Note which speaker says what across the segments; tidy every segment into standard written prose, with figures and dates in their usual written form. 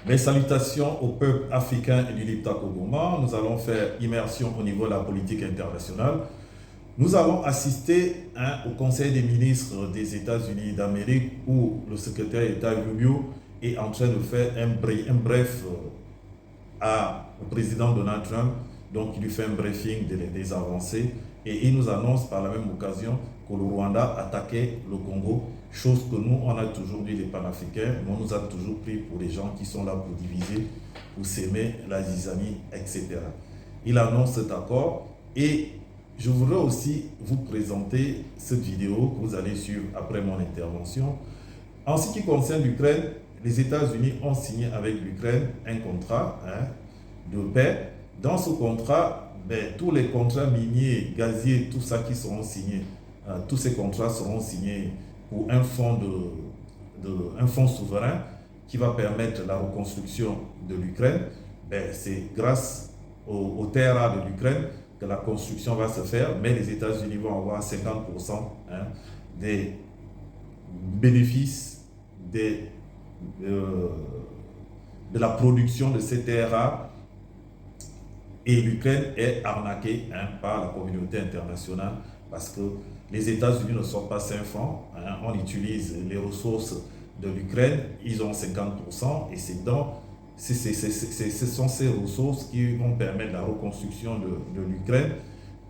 Speaker 1: Mes salutations au peuple africain et du Liptako-Goma. Nous allons faire immersion au niveau de la politique internationale. Nous avons assisté au Conseil des ministres des États-Unis d'Amérique où le secrétaire d'État Rubio est en train de faire un bref au président Donald Trump. Donc, il lui fait un briefing des avancées et il nous annonce par la même occasion que le Rwanda attaquait le Congo, chose que nous, on a toujours dit les panafricains, mais on nous a toujours pris pour des gens qui sont là pour diviser, pour s'aimer, la zizanie, etc. Il annonce cet accord et je voudrais aussi vous présenter cette vidéo que vous allez suivre après mon intervention. En ce qui concerne l'Ukraine, les États-Unis ont signé avec l'Ukraine un contrat de paix. Dans ce contrat, tous les contrats miniers, gaziers, tout ça qui seront signés, tous ces contrats seront signés pour un fonds souverain qui va permettre la reconstruction de l'Ukraine. C'est grâce aux terres rares de l'Ukraine que la construction va se faire, mais les États-Unis vont avoir 50% des bénéfices de la production de ces terres rares. Et l'Ukraine est arnaquée par la communauté internationale parce que les États-Unis ne sont pas saint francs. On utilise les ressources de l'Ukraine, ils ont 50% et ce sont ces ressources qui vont permettre la reconstruction de l'Ukraine.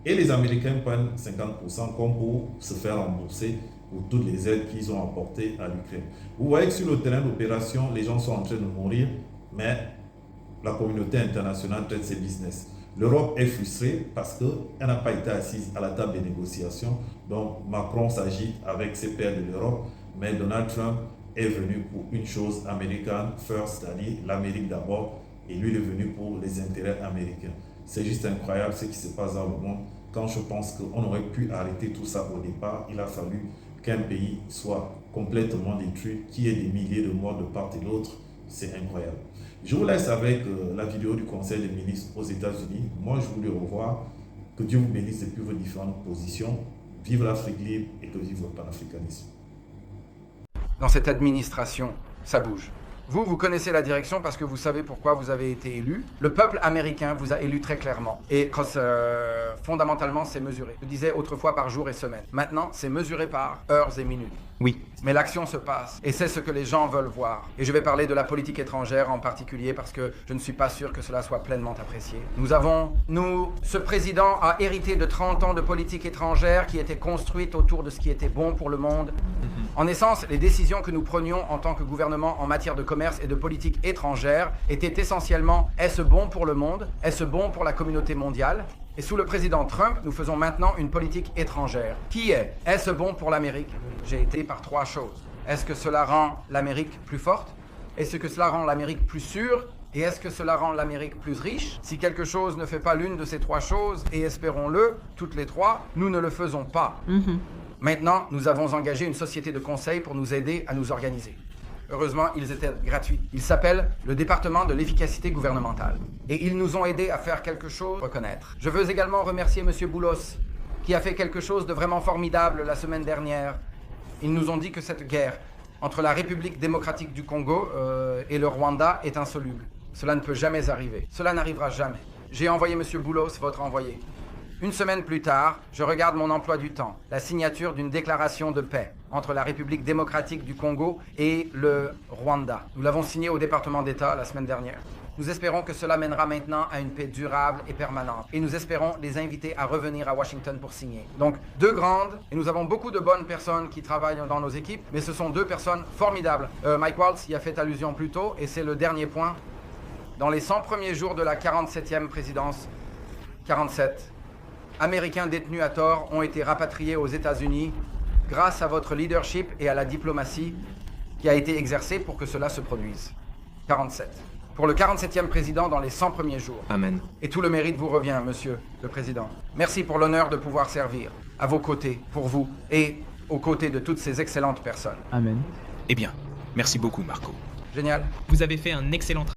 Speaker 1: Et les Américains prennent 50% comme pour se faire rembourser pour toutes les aides qu'ils ont apportées à l'Ukraine. Vous voyez que sur le terrain d'opération, les gens sont en train de mourir, mais la communauté internationale traite ses business. L'Europe est frustrée parce qu'elle n'a pas été assise à la table des négociations. Donc Macron s'agite avec ses pairs de l'Europe, mais Donald Trump est venu pour une chose, American First, c'est-à-dire l'Amérique d'abord, et lui il est venu pour les intérêts américains. C'est juste incroyable ce qui se passe dans le monde. Quand je pense qu'on aurait pu arrêter tout ça au départ, il a fallu qu'un pays soit complètement détruit, qu'il y ait des milliers de morts de part et d'autre. C'est incroyable. Je vous laisse avec la vidéo du Conseil des ministres aux États-Unis. Moi, je vous dis au revoir. Que Dieu vous bénisse depuis vos différentes positions. Vive l'Afrique libre et que vive le panafricanisme.
Speaker 2: Dans cette administration, ça bouge. Vous connaissez la direction parce que vous savez pourquoi vous avez été élu. Le peuple américain vous a élu très clairement. Et fondamentalement, c'est mesuré. Je disais autrefois par jour et semaine. Maintenant, c'est mesuré par heures et minutes.
Speaker 3: Oui.
Speaker 2: Mais l'action se passe. Et c'est ce que les gens veulent voir. Et je vais parler de la politique étrangère en particulier parce que je ne suis pas sûr que cela soit pleinement apprécié. Ce président a hérité de 30 ans de politique étrangère qui était construite autour de ce qui était bon pour le monde. En essence, les décisions que nous prenions en tant que gouvernement en matière de commerce et de politique étrangère étaient essentiellement « est-ce bon pour le monde ? Est-ce bon pour la communauté mondiale ?» Et sous le président Trump, nous faisons maintenant une politique étrangère. Qui est « est-ce bon pour l'Amérique ?» J'ai été par trois choses. Est-ce que cela rend l'Amérique plus forte ? Est-ce que cela rend l'Amérique plus sûre ? Et est-ce que cela rend l'Amérique plus riche ? Si quelque chose ne fait pas l'une de ces trois choses, et espérons-le, toutes les trois, nous ne le faisons pas. Maintenant, nous avons engagé une société de conseil pour nous aider à nous organiser. Heureusement, ils étaient gratuits. Ils s'appellent le département de l'efficacité gouvernementale. Et ils nous ont aidés à faire quelque chose à reconnaître. Je veux également remercier M. Boulos, qui a fait quelque chose de vraiment formidable la semaine dernière. Ils nous ont dit que cette guerre entre la République démocratique du Congo et le Rwanda est insoluble. Cela ne peut jamais arriver. Cela n'arrivera jamais. J'ai envoyé M. Boulos, votre envoyé. Une semaine plus tard, je regarde mon emploi du temps, la signature d'une déclaration de paix entre la République démocratique du Congo et le Rwanda. Nous l'avons signée au département d'État la semaine dernière. Nous espérons que cela mènera maintenant à une paix durable et permanente. Et nous espérons les inviter à revenir à Washington pour signer. Donc, deux grandes, et nous avons beaucoup de bonnes personnes qui travaillent dans nos équipes, mais ce sont deux personnes formidables. Mike Waltz y a fait allusion plus tôt, et c'est le dernier point. Dans les 100 premiers jours de la 47e présidence, 47, Américains détenus à tort ont été rapatriés aux États-Unis grâce à votre leadership et à la diplomatie qui a été exercée pour que cela se produise. 47. Pour le 47e président dans les 100 premiers jours.
Speaker 3: Amen.
Speaker 2: Et tout le mérite vous revient, monsieur le président. Merci pour l'honneur de pouvoir servir à vos côtés, pour vous, et aux côtés de toutes ces excellentes personnes.
Speaker 3: Amen. Eh bien, merci beaucoup, Marco.
Speaker 2: Génial.
Speaker 3: Vous avez fait un excellent travail.